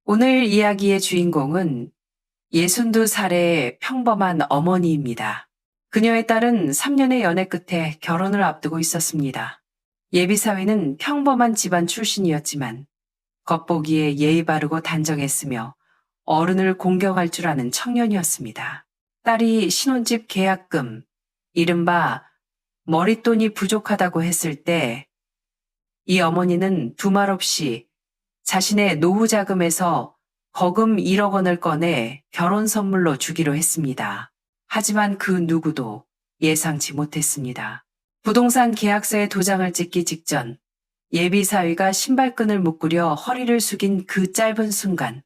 오늘 이야기의 주인공은 62살의 평범한 어머니입니다. 그녀의 딸은 3년의 연애 끝에 결혼을 앞두고 있었습니다. 예비사위는 평범한 집안 출신이었지만 겉보기에 예의 바르고 단정했으며 어른을 공경할 줄 아는 청년이었습니다. 딸이 신혼집 계약금, 이른바 머릿돈이 부족하다고 했을 때 이 어머니는 두말 없이 자신의 노후 자금에서 거금 1억 원을 꺼내 결혼 선물로 주기로 했습니다. 하지만 그 누구도 예상치 못했습니다. 부동산 계약서에 도장을 찍기 직전 예비사위가 신발끈을 묶으려 허리를 숙인 그 짧은 순간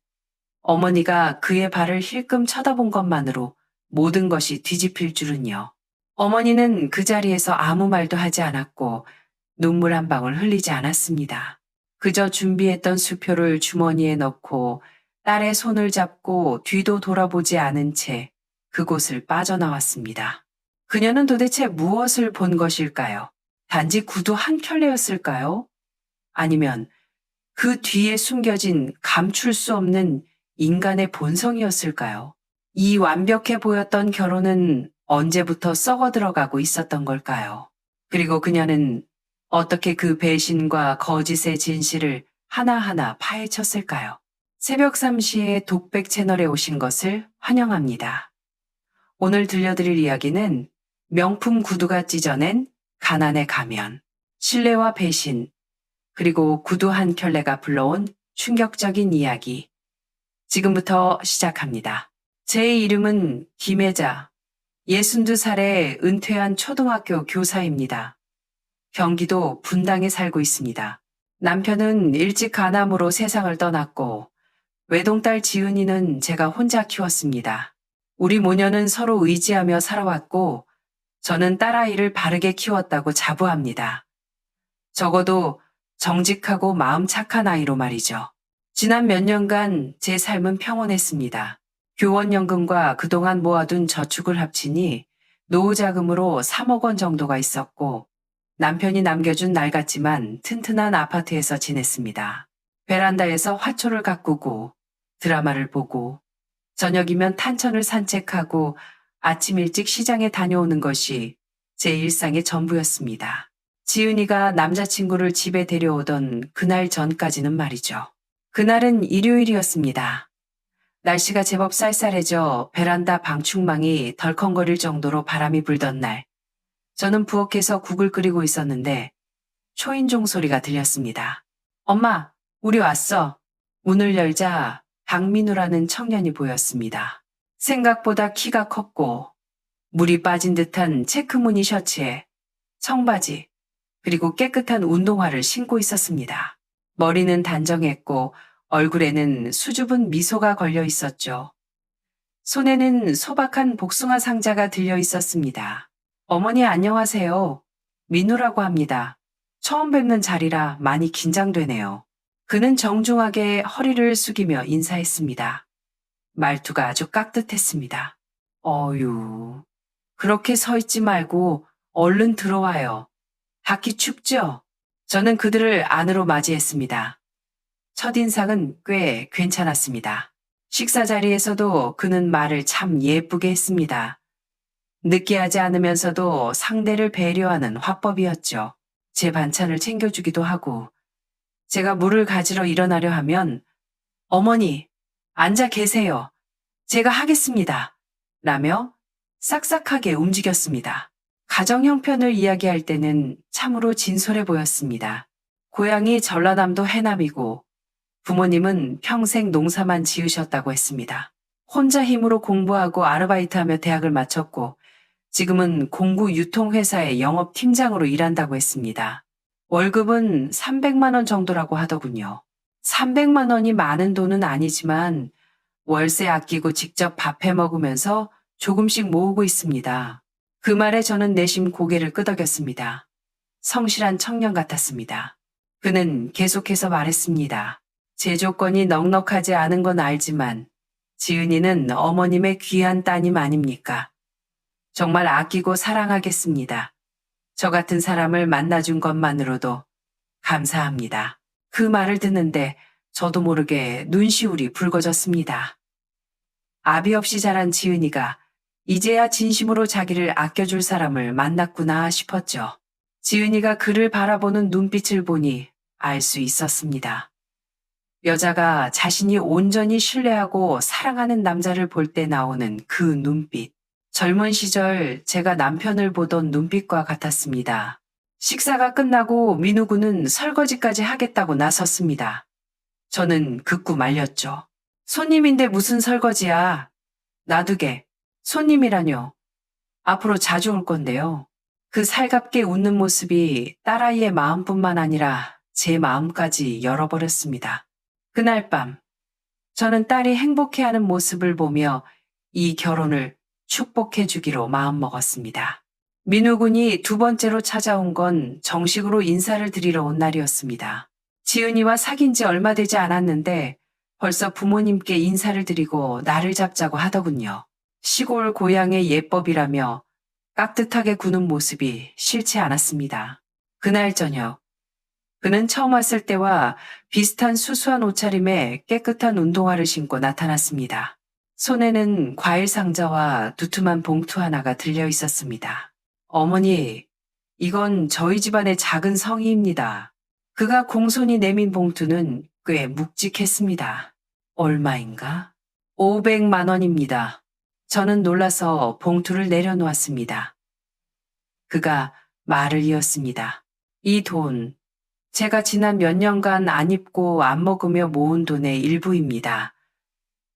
어머니가 그의 발을 힐끔 쳐다본 것만으로 모든 것이 뒤집힐 줄은요. 어머니는 그 자리에서 아무 말도 하지 않았고 눈물 한 방울 흘리지 않았습니다. 그저 준비했던 수표를 주머니에 넣고 딸의 손을 잡고 뒤도 돌아보지 않은 채 그곳을 빠져나왔습니다. 그녀는 도대체 무엇을 본 것일까요? 단지 구두 한 켤레였을까요? 아니면 그 뒤에 숨겨진 감출 수 없는 인간의 본성이었을까요? 이 완벽해 보였던 결혼은 언제부터 썩어 들어가고 있었던 걸까요? 그리고 그녀는 어떻게 그 배신과 거짓의 진실을 하나하나 파헤쳤을까요? 새벽 3시에 독백 채널에 오신 것을 환영합니다. 오늘 들려드릴 이야기는 명품 구두가 찢어낸 가난의 가면, 신뢰와 배신, 그리고 구두 한 켤레가 불러온 충격적인 이야기. 지금부터 시작합니다. 제 이름은 김혜자, 62살의 은퇴한 초등학교 교사입니다. 경기도 분당에 살고 있습니다. 남편은 일찍 간암으로 세상을 떠났고 외동딸 지은이는 제가 혼자 키웠습니다. 우리 모녀는 서로 의지하며 살아왔고 저는 딸아이를 바르게 키웠다고 자부합니다. 적어도 정직하고 마음 착한 아이로 말이죠. 지난 몇 년간 제 삶은 평온했습니다. 교원연금과 그동안 모아둔 저축을 합치니 노후 자금으로 3억 원 정도가 있었고 남편이 남겨준 낡았지만 튼튼한 아파트에서 지냈습니다. 베란다에서 화초를 가꾸고 드라마를 보고 저녁이면 탄천을 산책하고 아침 일찍 시장에 다녀오는 것이 제 일상의 전부였습니다. 지은이가 남자친구를 집에 데려오던 그날 전까지는 말이죠. 그날은 일요일이었습니다. 날씨가 제법 쌀쌀해져 베란다 방충망이 덜컹거릴 정도로 바람이 불던 날, 저는 부엌에서 국을 끓이고 있었는데 초인종 소리가 들렸습니다. 엄마, 우리 왔어. 문을 열자 박민우라는 청년이 보였습니다. 생각보다 키가 컸고 물이 빠진 듯한 체크무늬 셔츠에 청바지, 그리고 깨끗한 운동화를 신고 있었습니다. 머리는 단정했고 얼굴에는 수줍은 미소가 걸려 있었죠. 손에는 소박한 복숭아 상자가 들려 있었습니다. 어머니 안녕하세요. 민우라고 합니다. 처음 뵙는 자리라 많이 긴장되네요. 그는 정중하게 허리를 숙이며 인사했습니다. 말투가 아주 깍듯했습니다. 어유, 그렇게 서 있지 말고 얼른 들어와요. 밖이 춥죠? 저는 그들을 안으로 맞이했습니다. 첫인상은 꽤 괜찮았습니다. 식사 자리에서도 그는 말을 참 예쁘게 했습니다. 느끼하지 않으면서도 상대를 배려하는 화법이었죠. 제 반찬을 챙겨주기도 하고 제가 물을 가지러 일어나려 하면 어머니, 앉아 계세요. 제가 하겠습니다. 라며 싹싹하게 움직였습니다. 가정 형편을 이야기할 때는 참으로 진솔해 보였습니다. 고향이 전라남도 해남이고 부모님은 평생 농사만 지으셨다고 했습니다. 혼자 힘으로 공부하고 아르바이트하며 대학을 마쳤고 지금은 공구 유통회사의 영업팀장으로 일한다고 했습니다. 월급은 300만 원 정도라고 하더군요. 300만 원이 많은 돈은 아니지만 월세 아끼고 직접 밥 해 먹으면서 조금씩 모으고 있습니다. 그 말에 저는 내심 고개를 끄덕였습니다. 성실한 청년 같았습니다. 그는 계속해서 말했습니다. 제 조건이 넉넉하지 않은 건 알지만 지은이는 어머님의 귀한 따님 아닙니까? 정말 아끼고 사랑하겠습니다. 저 같은 사람을 만나준 것만으로도 감사합니다. 그 말을 듣는데 저도 모르게 눈시울이 붉어졌습니다. 아비 없이 자란 지은이가 이제야 진심으로 자기를 아껴줄 사람을 만났구나 싶었죠. 지은이가 그를 바라보는 눈빛을 보니 알 수 있었습니다. 여자가 자신이 온전히 신뢰하고 사랑하는 남자를 볼 때 나오는 그 눈빛. 젊은 시절 제가 남편을 보던 눈빛과 같았습니다. 식사가 끝나고 민우 군은 설거지까지 하겠다고 나섰습니다. 저는 극구 말렸죠. 손님인데 무슨 설거지야. 놔두게. 손님이라뇨. 앞으로 자주 올 건데요. 그 살갑게 웃는 모습이 딸아이의 마음뿐만 아니라 제 마음까지 열어버렸습니다. 그날 밤, 저는 딸이 행복해하는 모습을 보며 이 결혼을 축복해주기로 마음먹었습니다. 민우 군이 두 번째로 찾아온 건 정식으로 인사를 드리러 온 날이었습니다. 지은이와 사귄 지 얼마 되지 않았는데 벌써 부모님께 인사를 드리고 날을 잡자고 하더군요. 시골 고향의 예법이라며 깍듯하게 구는 모습이 싫지 않았습니다. 그날 저녁, 그는 처음 왔을 때와 비슷한 수수한 옷차림에 깨끗한 운동화를 신고 나타났습니다. 손에는 과일 상자와 두툼한 봉투 하나가 들려 있었습니다. 어머니, 이건 저희 집안의 작은 성의입니다. 그가 공손히 내민 봉투는 꽤 묵직했습니다. 얼마인가? 500만 원입니다. 저는 놀라서 봉투를 내려놓았습니다. 그가 말을 이었습니다. 이 돈, 제가 지난 몇 년간 안 입고 안 먹으며 모은 돈의 일부입니다.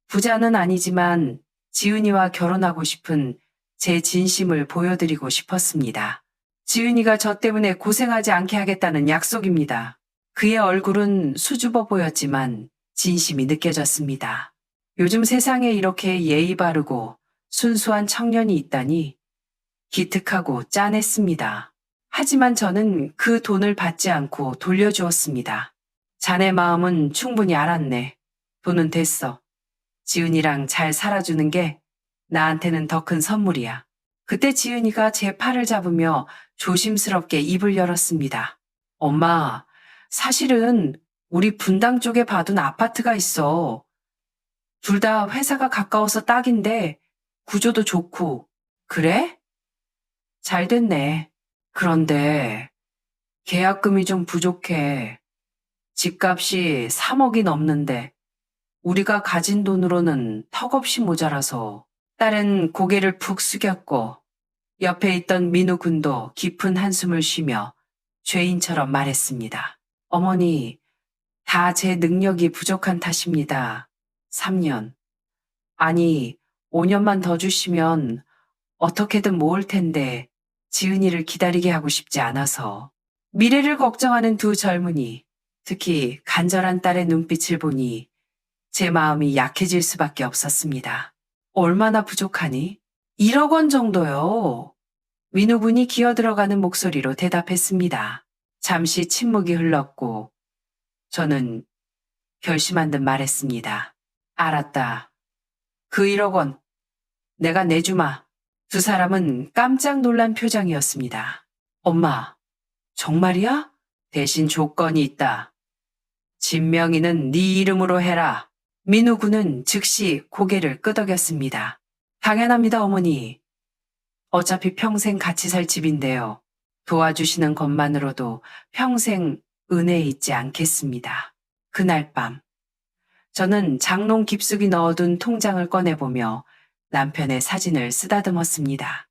부자는 아니지만 지은이와 결혼하고 싶은 제 진심을 보여드리고 싶었습니다. 지은이가 저 때문에 고생하지 않게 하겠다는 약속입니다. 그의 얼굴은 수줍어 보였지만 진심이 느껴졌습니다. 요즘 세상에 이렇게 예의 바르고 순수한 청년이 있다니 기특하고 짠했습니다. 하지만 저는 그 돈을 받지 않고 돌려주었습니다. 자네 마음은 충분히 알았네. 돈은 됐어. 지은이랑 잘 살아주는 게 나한테는 더 큰 선물이야. 그때 지은이가 제 팔을 잡으며 조심스럽게 입을 열었습니다. 엄마, 사실은 우리 분당 쪽에 봐둔 아파트가 있어. 둘 다 회사가 가까워서 딱인데 구조도 좋고. 그래? 잘 됐네. 그런데 계약금이 좀 부족해. 집값이 3억이 넘는데 우리가 가진 돈으로는 턱없이 모자라서. 딸은 고개를 푹 숙였고 옆에 있던 민우 군도 깊은 한숨을 쉬며 죄인처럼 말했습니다. 어머니, 다 제 능력이 부족한 탓입니다. 3년. 아니, 5년만 더 주시면 어떻게든 모을 텐데 지은이를 기다리게 하고 싶지 않아서. 미래를 걱정하는 두 젊은이, 특히 간절한 딸의 눈빛을 보니 제 마음이 약해질 수밖에 없었습니다. 얼마나 부족하니? 1억 원 정도요. 민우 군이 기어들어가는 목소리로 대답했습니다. 잠시 침묵이 흘렀고 저는 결심한 듯 말했습니다. 알았다. 그 1억 원 내가 내주마. 두 사람은 깜짝 놀란 표정이었습니다. 엄마, 정말이야? 대신 조건이 있다. 진명이는 네 이름으로 해라. 민우 군은 즉시 고개를 끄덕였습니다. 당연합니다, 어머니. 어차피 평생 같이 살 집인데요. 도와주시는 것만으로도 평생 은혜에 잊지 않겠습니다. 그날 밤, 저는 장롱 깊숙이 넣어둔 통장을 꺼내보며 남편의 사진을 쓰다듬었습니다.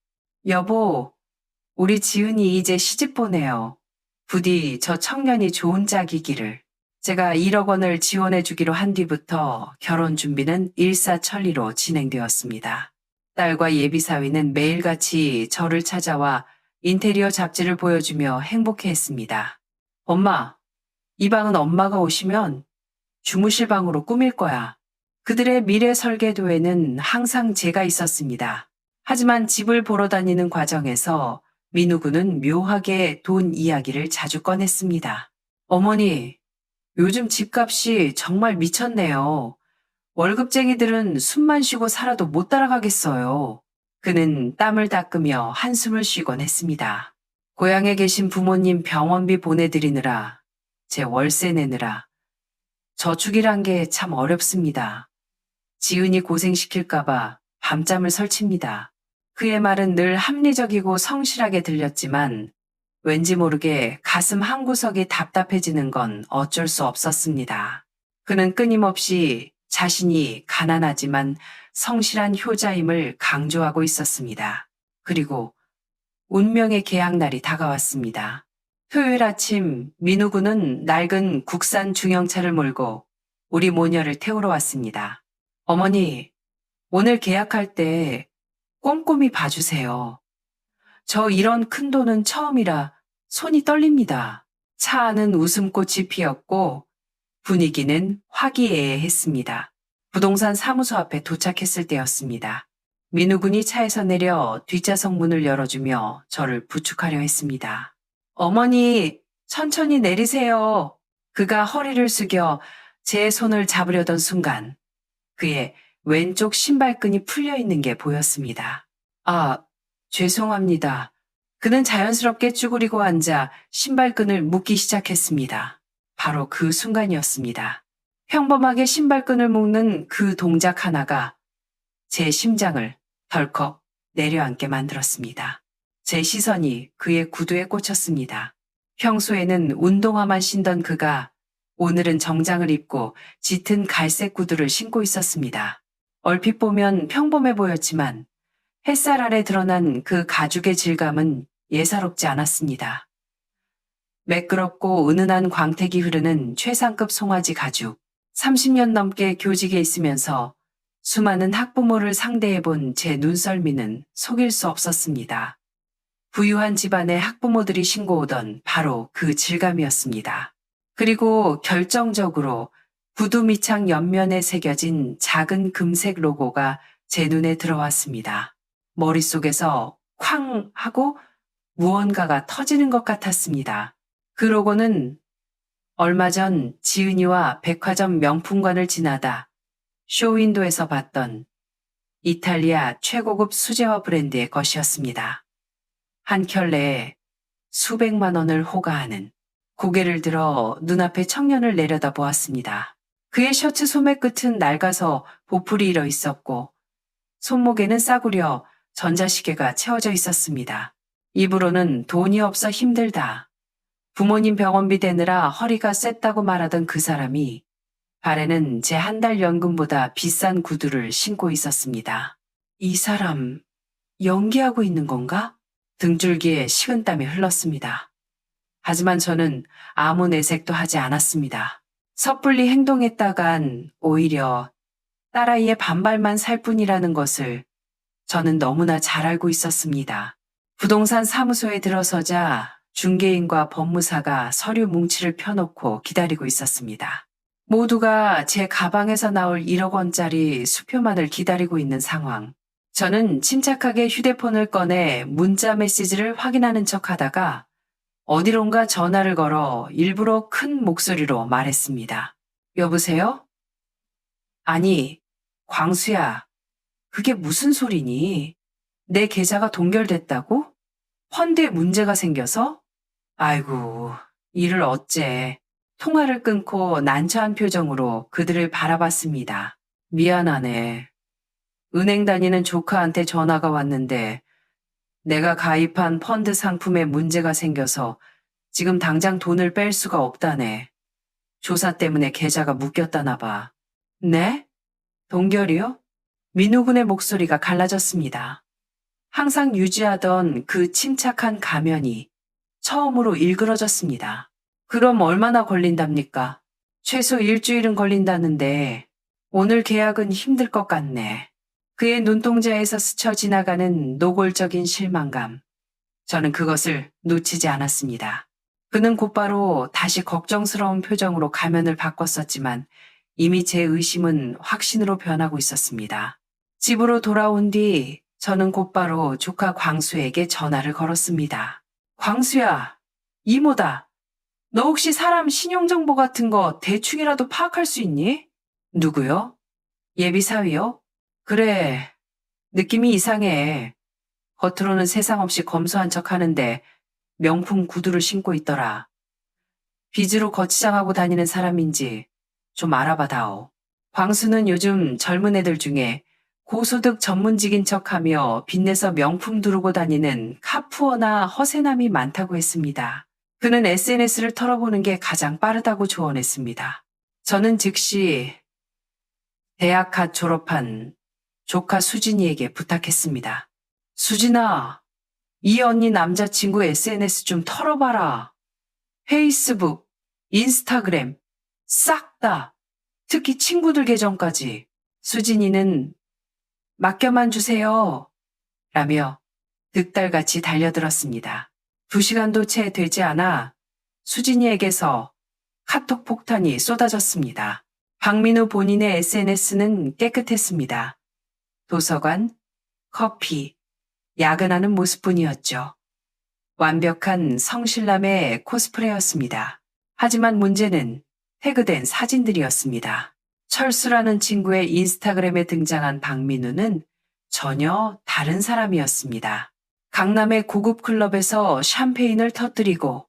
여보, 우리 지은이 이제 시집 보내요. 부디 저 청년이 좋은 짝이기를. 제가 1억 원을 지원해 주기로 한 뒤부터 결혼 준비는 일사천리로 진행되었습니다. 딸과 예비사위는 매일같이 저를 찾아와 인테리어 잡지를 보여주며 행복해했습니다. 엄마, 이 방은 엄마가 오시면 주무실 방으로 꾸밀 거야. 그들의 미래 설계도에는 항상 제가 있었습니다. 하지만 집을 보러 다니는 과정에서 민우 군은 묘하게 돈 이야기를 자주 꺼냈습니다. 어머니, 요즘 집값이 정말 미쳤네요. 월급쟁이들은 숨만 쉬고 살아도 못 따라가겠어요. 그는 땀을 닦으며 한숨을 쉬곤 했습니다. 고향에 계신 부모님 병원비 보내드리느라, 제 월세 내느라, 저축이란 게 참 어렵습니다. 지은이 고생시킬까봐 밤잠을 설칩니다. 그의 말은 늘 합리적이고 성실하게 들렸지만 왠지 모르게 가슴 한구석이 답답해지는 건 어쩔 수 없었습니다. 그는 끊임없이 자신이 가난하지만 성실한 효자임을 강조하고 있었습니다. 그리고 운명의 개학날이 다가왔습니다. 토요일 아침 민우 군은 낡은 국산 중형차를 몰고 우리 모녀를 태우러 왔습니다. 어머니, 오늘 계약할 때 꼼꼼히 봐주세요. 저 이런 큰 돈은 처음이라 손이 떨립니다. 차 안은 웃음꽃이 피었고 분위기는 화기애애했습니다. 부동산 사무소 앞에 도착했을 때였습니다. 민우 군이 차에서 내려 뒷좌석 문을 열어주며 저를 부축하려 했습니다. 어머니, 천천히 내리세요. 그가 허리를 숙여 제 손을 잡으려던 순간 그의 왼쪽 신발끈이 풀려 있는 게 보였습니다. 아, 죄송합니다. 그는 자연스럽게 쭈그리고 앉아 신발끈을 묶기 시작했습니다. 바로 그 순간이었습니다. 평범하게 신발끈을 묶는 그 동작 하나가 제 심장을 덜컥 내려앉게 만들었습니다. 제 시선이 그의 구두에 꽂혔습니다. 평소에는 운동화만 신던 그가 오늘은 정장을 입고 짙은 갈색 구두를 신고 있었습니다. 얼핏 보면 평범해 보였지만 햇살 아래 드러난 그 가죽의 질감은 예사롭지 않았습니다. 매끄럽고 은은한 광택이 흐르는 최상급 송아지 가죽. 30년 넘게 교직에 있으면서 수많은 학부모를 상대해본 제 눈썰미는 속일 수 없었습니다. 부유한 집안의 학부모들이 신고 오던 바로 그 질감이었습니다. 그리고 결정적으로 구두 밑창 옆면에 새겨진 작은 금색 로고가 제 눈에 들어왔습니다. 머릿속에서 쾅 하고 무언가가 터지는 것 같았습니다. 그 로고는 얼마 전 지은이와 백화점 명품관을 지나다 쇼윈도에서 봤던 이탈리아 최고급 수제화 브랜드의 것이었습니다. 한 켤레에 수백만 원을 호가하는. 고개를 들어 눈앞에 청년을 내려다보았습니다. 그의 셔츠 소매 끝은 낡아서 보풀이 일어 있었고 손목에는 싸구려 전자시계가 채워져 있었습니다. 입으로는 돈이 없어 힘들다. 부모님 병원비 대느라 허리가 셌다고 말하던 그 사람이 발에는 제 한 달 연금보다 비싼 구두를 신고 있었습니다. 이 사람 연기하고 있는 건가? 등줄기에 식은땀이 흘렀습니다. 하지만 저는 아무 내색도 하지 않았습니다. 섣불리 행동했다간 오히려 딸아이의 반발만 살 뿐이라는 것을 저는 너무나 잘 알고 있었습니다. 부동산 사무소에 들어서자 중개인과 법무사가 서류 뭉치를 펴놓고 기다리고 있었습니다. 모두가 제 가방에서 나올 1억 원짜리 수표만을 기다리고 있는 상황. 저는 침착하게 휴대폰을 꺼내 문자 메시지를 확인하는 척 하다가 어디론가 전화를 걸어 일부러 큰 목소리로 말했습니다. 여보세요? 아니, 광수야. 그게 무슨 소리니? 내 계좌가 동결됐다고? 펀드에 문제가 생겨서? 아이고, 이를 어째. 통화를 끊고 난처한 표정으로 그들을 바라봤습니다. 미안하네. 은행 다니는 조카한테 전화가 왔는데 내가 가입한 펀드 상품에 문제가 생겨서 지금 당장 돈을 뺄 수가 없다네. 조사 때문에 계좌가 묶였다나 봐. 네? 동결이요? 민우 군의 목소리가 갈라졌습니다. 항상 유지하던 그 침착한 가면이 처음으로 일그러졌습니다. 그럼 얼마나 걸린답니까? 최소 일주일은 걸린다는데 오늘 계약은 힘들 것 같네. 그의 눈동자에서 스쳐 지나가는 노골적인 실망감. 저는 그것을 놓치지 않았습니다. 그는 곧바로 다시 걱정스러운 표정으로 가면을 바꿨었지만 이미 제 의심은 확신으로 변하고 있었습니다. 집으로 돌아온 뒤 저는 곧바로 조카 광수에게 전화를 걸었습니다. 광수야, 이모다. 너 혹시 사람 신용정보 같은 거 대충이라도 파악할 수 있니? 누구요? 예비사위요? 그래, 느낌이 이상해. 겉으로는 세상 없이 검소한 척 하는데 명품 구두를 신고 있더라. 빚으로 거치장하고 다니는 사람인지 좀 알아봐다오. 광수는 요즘 젊은 애들 중에 고소득 전문직인 척하며 빚내서 명품 두르고 다니는 카푸어나 허세남이 많다고 했습니다. 그는 SNS를 털어보는 게 가장 빠르다고 조언했습니다. 저는 즉시 대학 갓 졸업한 조카 수진이에게 부탁했습니다. 수진아, 이 언니 남자친구 SNS 좀 털어봐라. 페이스북, 인스타그램, 싹 다. 특히 친구들 계정까지. 수진이는 맡겨만 주세요. 라며 득달같이 달려들었습니다. 2시간도 채 되지 않아 수진이에게서 카톡 폭탄이 쏟아졌습니다. 박민우 본인의 SNS는 깨끗했습니다. 도서관, 커피, 야근하는 모습뿐이었죠. 완벽한 성실남의 코스프레였습니다. 하지만 문제는 태그된 사진들이었습니다. 철수라는 친구의 인스타그램에 등장한 박민우는 전혀 다른 사람이었습니다. 강남의 고급 클럽에서 샴페인을 터뜨리고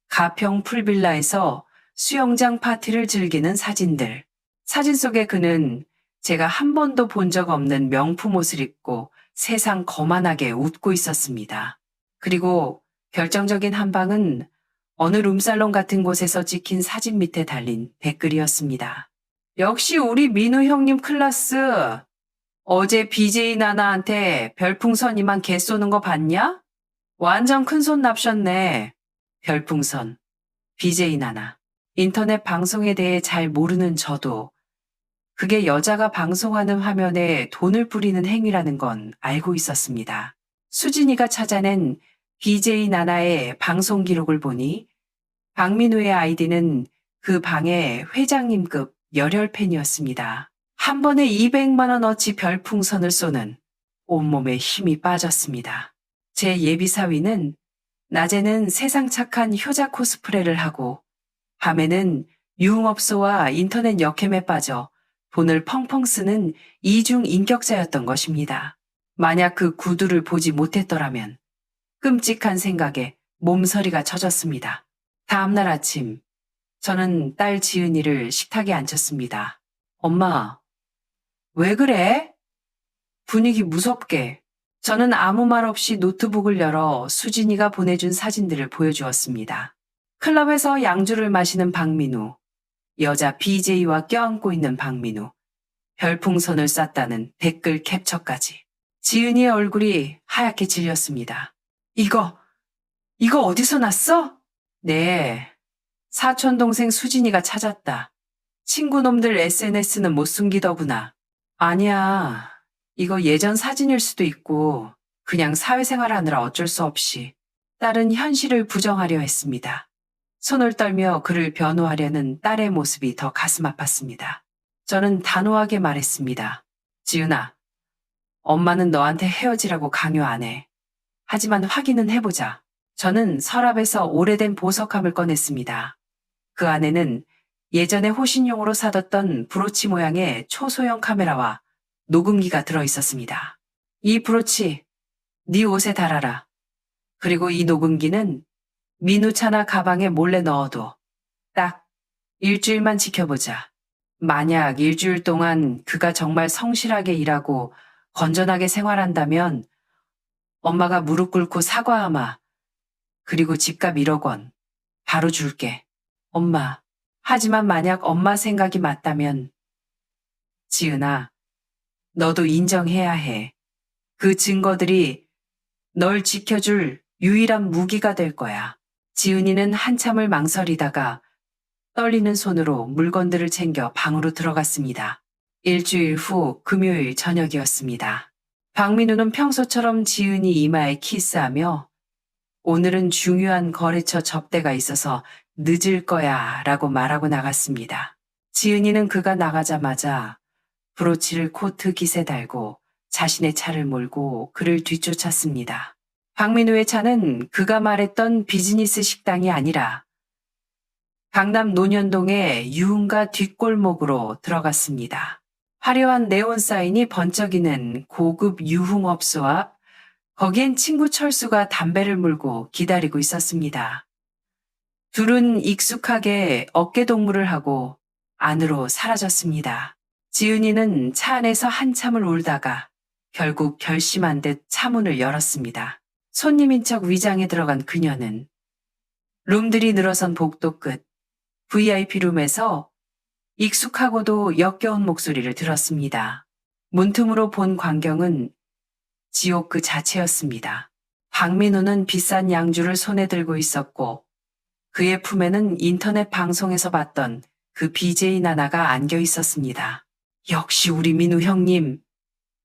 가평 풀빌라에서 수영장 파티를 즐기는 사진들. 사진 속의 그는 제가 한 번도 본 적 없는 명품 옷을 입고 세상 거만하게 웃고 있었습니다. 그리고 결정적인 한 방은 어느 룸살롱 같은 곳에서 찍힌 사진 밑에 달린 댓글이었습니다. 역시 우리 민우 형님 클라스. 어제 BJ 나나한테 별풍선 이만 개 쏘는 거 봤냐? 완전 큰손 납셨네. 별풍선. BJ 나나. 인터넷 방송에 대해 잘 모르는 저도 그게 여자가 방송하는 화면에 돈을 뿌리는 행위라는 건 알고 있었습니다. 수진이가 찾아낸 BJ 나나의 방송 기록을 보니 박민우의 아이디는 그 방의 회장님급 열혈 팬이었습니다. 한 번에 200만 원어치 별풍선을 쏘는 온몸에 힘이 빠졌습니다. 제 예비사위는 낮에는 세상 착한 효자 코스프레를 하고 밤에는 유흥업소와 인터넷 역캠에 빠져 돈을 펑펑 쓰는 이중 인격자였던 것입니다. 만약 그 구두를 보지 못했더라면 끔찍한 생각에 몸서리가 젖었습니다. 다음날 아침 저는 딸 지은이를 식탁에 앉혔습니다. 엄마, 왜 그래? 분위기 무섭게. 저는 아무 말 없이 노트북을 열어 수진이가 보내준 사진들을 보여주었습니다. 클럽에서 양주를 마시는 박민우, 여자 BJ와 껴안고 있는 박민우, 별풍선을 쐈다는 댓글 캡처까지. 지은이의 얼굴이 하얗게 질렸습니다. 이거 어디서 났어? 네, 사촌 동생 수진이가 찾았다. 친구놈들 SNS는 못 숨기더구나. 아니야, 이거 예전 사진일 수도 있고 그냥 사회생활 하느라 어쩔 수 없이. 딸은 현실을 부정하려 했습니다. 손을 떨며 그를 변호하려는 딸의 모습이 더 가슴 아팠습니다. 저는 단호하게 말했습니다. 지은아, 엄마는 너한테 헤어지라고 강요 안 해. 하지만 확인은 해보자. 저는 서랍에서 오래된 보석함을 꺼냈습니다. 그 안에는 예전에 호신용으로 사뒀던 브로치 모양의 초소형 카메라와 녹음기가 들어있었습니다. 이 브로치, 네 옷에 달아라. 그리고 이 녹음기는 민우차나 가방에 몰래 넣어둬. 딱 일주일만 지켜보자. 만약 일주일 동안 그가 정말 성실하게 일하고 건전하게 생활한다면 엄마가 무릎 꿇고 사과하마. 그리고 집값 1억 원 바로 줄게. 엄마. 하지만 만약 엄마 생각이 맞다면 지은아, 너도 인정해야 해. 그 증거들이 널 지켜줄 유일한 무기가 될 거야. 지은이는 한참을 망설이다가 떨리는 손으로 물건들을 챙겨 방으로 들어갔습니다. 일주일 후 금요일 저녁이었습니다. 박민우는 평소처럼 지은이 이마에 키스하며 오늘은 중요한 거래처 접대가 있어서 늦을 거야 라고 말하고 나갔습니다. 지은이는 그가 나가자마자 브로치를 코트 깃에 달고 자신의 차를 몰고 그를 뒤쫓았습니다. 박민우의 차는 그가 말했던 비즈니스 식당이 아니라 강남 논현동의 유흥가 뒷골목으로 들어갔습니다. 화려한 네온 사인이 번쩍이는 고급 유흥업소 앞, 거기엔 친구 철수가 담배를 물고 기다리고 있었습니다. 둘은 익숙하게 어깨동무를 하고 안으로 사라졌습니다. 지은이는 차 안에서 한참을 울다가 결국 결심한 듯 차문을 열었습니다. 손님인 척 위장에 들어간 그녀는 룸들이 늘어선 복도 끝 VIP 룸에서 익숙하고도 역겨운 목소리를 들었습니다. 문틈으로 본 광경은 지옥 그 자체였습니다. 박민우는 비싼 양주를 손에 들고 있었고 그의 품에는 인터넷 방송에서 봤던 그 BJ 나나가 안겨 있었습니다. 역시 우리 민우 형님.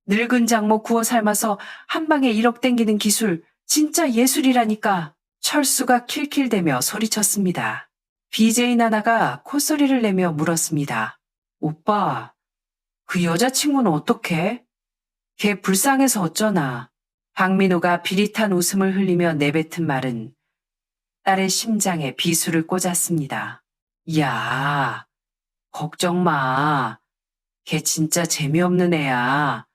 늙은 장모 구워 삶아서 한 방에 1억 땡기는 기술 진짜 예술이라니까. 철수가 킬킬대며 소리쳤습니다. BJ 나나가 콧소리를 내며 물었습니다. 오빠, 그 여자친구는 어떡해? 걔 불쌍해서 어쩌나. 박민호가 비릿한 웃음을 흘리며 내뱉은 말은 딸의 심장에 비수를 꽂았습니다. 야, 걱정 마. 걔 진짜 재미없는 애야.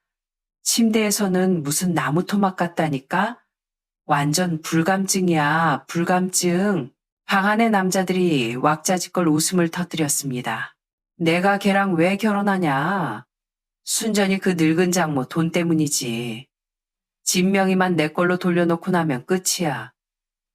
침대에서는 무슨 나무 토막 같다니까? 완전 불감증이야, 불감증. 방 안의 남자들이 왁자지껄 웃음을 터뜨렸습니다. 내가 걔랑 왜 결혼하냐? 순전히 그 늙은 장모 돈 때문이지. 진명이만 내 걸로 돌려놓고 나면 끝이야.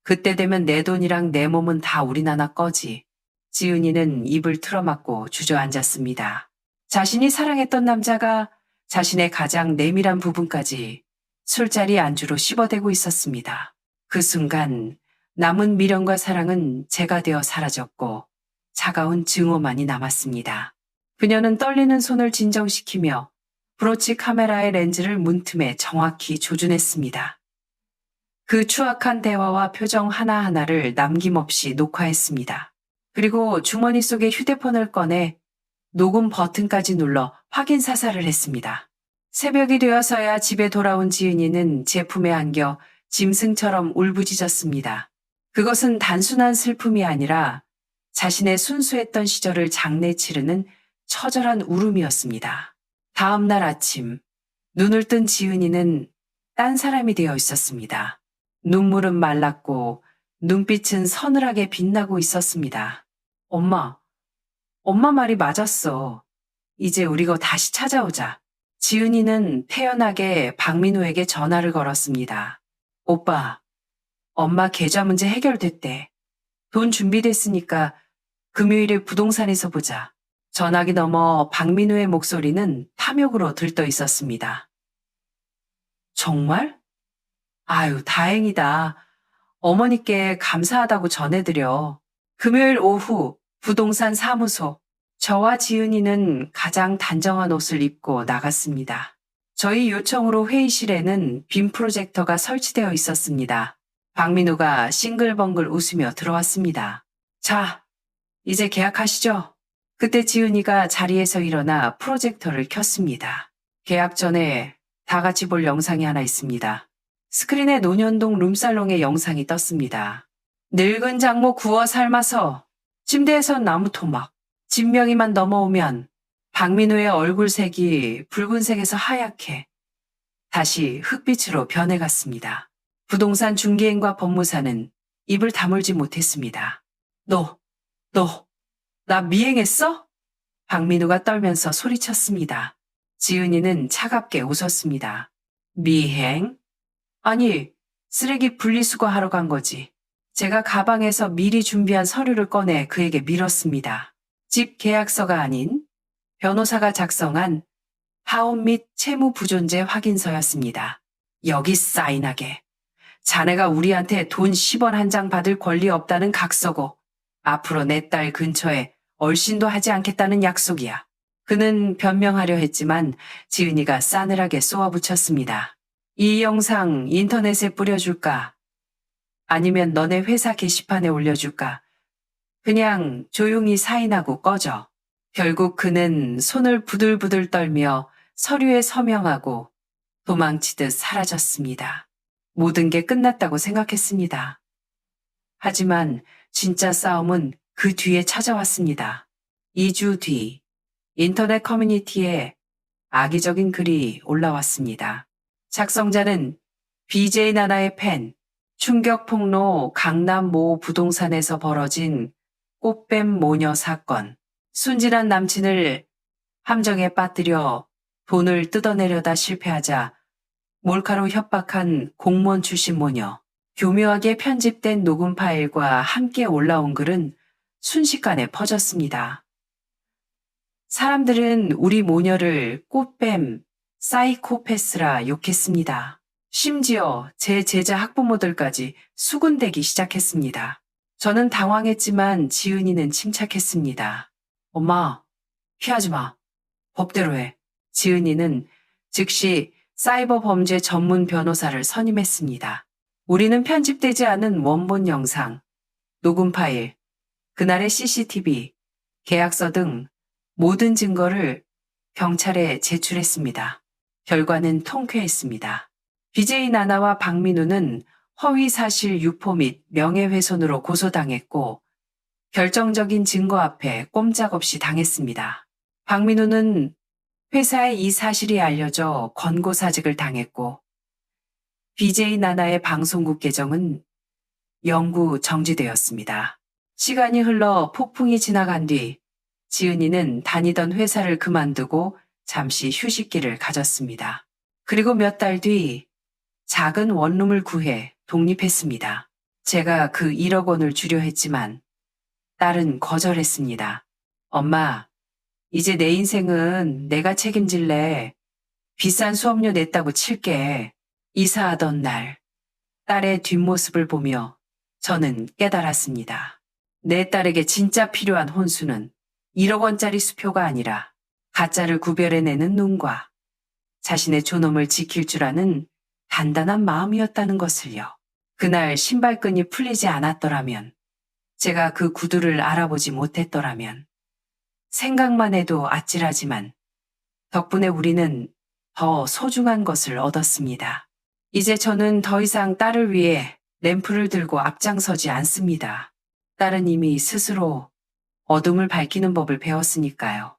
그때 되면 내 돈이랑 내 몸은 다 우리 나나 거지. 지은이는 입을 틀어막고 주저앉았습니다. 자신이 사랑했던 남자가 자신의 가장 내밀한 부분까지 술자리 안주로 씹어대고 있었습니다. 그 순간 남은 미련과 사랑은 재가 되어 사라졌고 차가운 증오만이 남았습니다. 그녀는 떨리는 손을 진정시키며 브로치 카메라의 렌즈를 문틈에 정확히 조준했습니다. 그 추악한 대화와 표정 하나하나를 남김없이 녹화했습니다. 그리고 주머니 속에 휴대폰을 꺼내 녹음 버튼까지 눌러 확인 사살을 했습니다. 새벽이 되어서야 집에 돌아온 지은이는 제품에 안겨 짐승처럼 울부짖었습니다. 그것은 단순한 슬픔이 아니라 자신의 순수했던 시절을 장내 치르는 처절한 울음이었습니다. 다음 날 아침, 눈을 뜬 지은이는 딴 사람이 되어 있었습니다. 눈물은 말랐고 눈빛은 서늘하게 빛나고 있었습니다. 엄마 말이 맞았어. 이제 우리가 다시 찾아오자. 지은이는 태연하게 박민우에게 전화를 걸었습니다. 오빠, 엄마 계좌 문제 해결됐대. 돈 준비됐으니까 금요일에 부동산에서 보자. 전화기 너머 박민우의 목소리는 탐욕으로 들떠 있었습니다. 정말? 아유, 다행이다. 어머니께 감사하다고 전해드려. 금요일 오후 부동산 사무소. 저와 지은이는 가장 단정한 옷을 입고 나갔습니다. 저희 요청으로 회의실에는 빔 프로젝터가 설치되어 있었습니다. 박민우가 싱글벙글 웃으며 들어왔습니다. 자, 이제 계약하시죠. 그때 지은이가 자리에서 일어나 프로젝터를 켰습니다. 계약 전에 다 같이 볼 영상이 하나 있습니다. 스크린에 논현동 룸살롱의 영상이 떴습니다. 늙은 장모 구워 삶아서 침대에선 나무 토막, 진명이만 넘어오면 박민우의 얼굴색이 붉은색에서 하얗게 다시 흑빛으로 변해갔습니다. 부동산 중개인과 법무사는 입을 다물지 못했습니다. 나 미행했어? 박민우가 떨면서 소리쳤습니다. 지은이는 차갑게 웃었습니다. 미행? 아니, 쓰레기 분리수거하러 간 거지. 제가 가방에서 미리 준비한 서류를 꺼내 그에게 밀었습니다. 집 계약서가 아닌 변호사가 작성한 파혼 및 채무 부존재 확인서였습니다. 여기 사인하게. 자네가 우리한테 돈 10원 한 장 받을 권리 없다는 각서고 앞으로 내 딸 근처에 얼씬도 하지 않겠다는 약속이야. 그는 변명하려 했지만 지은이가 싸늘하게 쏘아붙였습니다. 이 영상 인터넷에 뿌려줄까? 아니면 너네 회사 게시판에 올려줄까? 그냥 조용히 사인하고 꺼져. 결국 그는 손을 부들부들 떨며 서류에 서명하고 도망치듯 사라졌습니다. 모든 게 끝났다고 생각했습니다. 하지만 진짜 싸움은 그 뒤에 찾아왔습니다. 2주 뒤 인터넷 커뮤니티에 악의적인 글이 올라왔습니다. 작성자는 BJ 나나의 팬, 충격폭로 강남 모 부동산에서 벌어진 꽃뱀 모녀 사건. 순진한 남친을 함정에 빠뜨려 돈을 뜯어내려다 실패하자 몰카로 협박한 공무원 출신 모녀. 교묘하게 편집된 녹음 파일과 함께 올라온 글은 순식간에 퍼졌습니다. 사람들은 우리 모녀를 꽃뱀, 사이코패스라 욕했습니다. 심지어 제 제자 학부모들까지 수군대기 시작했습니다. 저는 당황했지만 지은이는 침착했습니다. 엄마, 피하지 마. 법대로 해. 지은이는 즉시 사이버 범죄 전문 변호사를 선임했습니다. 우리는 편집되지 않은 원본 영상, 녹음 파일, 그날의 CCTV, 계약서 등 모든 증거를 경찰에 제출했습니다. 결과는 통쾌했습니다. BJ 나나와 박민우는 허위사실 유포 및 명예훼손으로 고소당했고 결정적인 증거 앞에 꼼짝없이 당했습니다. 박민우는 회사에 이 사실이 알려져 권고사직을 당했고 BJ 나나의 방송국 계정은 영구 정지되었습니다. 시간이 흘러 폭풍이 지나간 뒤 지은이는 다니던 회사를 그만두고 잠시 휴식기를 가졌습니다. 그리고 몇 달 뒤 작은 원룸을 구해 독립했습니다. 제가 그 1억 원을 주려 했지만 딸은 거절했습니다. 엄마, 이제 내 인생은 내가 책임질래. 비싼 수업료 냈다고 칠게. 이사하던 날, 딸의 뒷모습을 보며 저는 깨달았습니다. 내 딸에게 진짜 필요한 혼수는 1억 원짜리 수표가 아니라 가짜를 구별해내는 눈과 자신의 존엄을 지킬 줄 아는 단단한 마음이었다는 것을요. 그날 신발끈이 풀리지 않았더라면, 제가 그 구두를 알아보지 못했더라면, 생각만 해도 아찔하지만 덕분에 우리는 더 소중한 것을 얻었습니다. 이제 저는 더 이상 딸을 위해 램프를 들고 앞장서지 않습니다. 딸은 이미 스스로 어둠을 밝히는 법을 배웠으니까요.